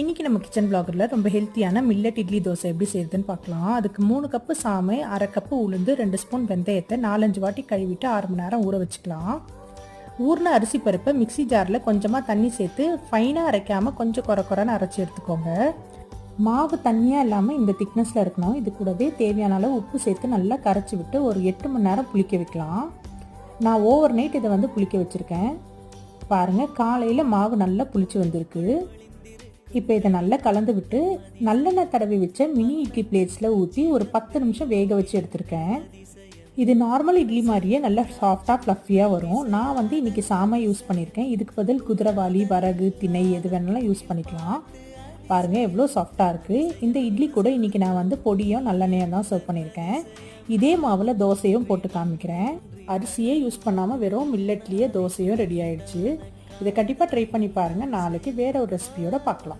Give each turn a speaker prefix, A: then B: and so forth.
A: இன்றைக்கி நம்ம கிச்சன் பிளாகரில் ரொம்ப ஹெல்த்தியான மில்லட் இட்லி தோசை எப்படி செய்யுதுன்னு பார்க்கலாம். அதுக்கு 3 கப்பு சாமை, 1/2 கப்பு உளுந்து, 2 ஸ்பூன் வெந்தயத்தை 4-5 வாட்டி கழுவிட்டு 6 மணி நேரம் ஊற வச்சுக்கலாம். ஊறின அரிசி பருப்பை மிக்சி ஜாரில் கொஞ்சமாக தண்ணி சேர்த்து ஃபைனாக அரைக்காமல் கொஞ்சம் குறைன்னு அரைச்சி எடுத்துக்கோங்க. மாவு தண்ணியாக இல்லாமல் இந்த திக்னஸில் இருக்கணும். இது கூடவே தேவையான அளவு உப்பு சேர்த்து நல்லா கரைச்சி விட்டு ஒரு 8 மணி நேரம் புளிக்க வைக்கலாம். நான் ஓவர் நைட் இதை புளிக்க வச்சுருக்கேன். பாருங்கள், காலையில் மாவு நல்லா புளிச்சு வந்திருக்கு. இப்போ இதை நல்லா கலந்து விட்டு நல்லெண்ணெய் தடவி வச்ச மினி இட்லி பிளேட்ஸில் ஊற்றி ஒரு 10 நிமிஷம் வேக வச்சு எடுத்திருக்கேன். இது நார்மல் இட்லி மாதிரியே நல்லா சாஃப்டாக ஃப்ளஃபியாக வரும். நான் இன்றைக்கி சாமை யூஸ் பண்ணியிருக்கேன். இதுக்கு பதில் குதிரைவாளி, வரகு, திணை எது வேணாலும் யூஸ் பண்ணிக்கலாம். பாருங்கள் எவ்வளோ சாஃப்டாக இருக்குது. இந்த இட்லி கூட இன்றைக்கி நான் பொடியும் நல்லெண்ணெயும் தான் சர்வ் பண்ணியிருக்கேன். இதே மாவில் தோசையும் போட்டு காமிக்கிறேன். அரிசியே யூஸ் பண்ணாமல் வெறும் மில்லட்லேயே தோசையும் ரெடி ஆயிடுச்சு. இதை கண்டிப்பாக ட்ரை பண்ணி பாருங்கள். நாளைக்கு வேறு ஒரு ரெசிபியோடு பார்க்கலாம்.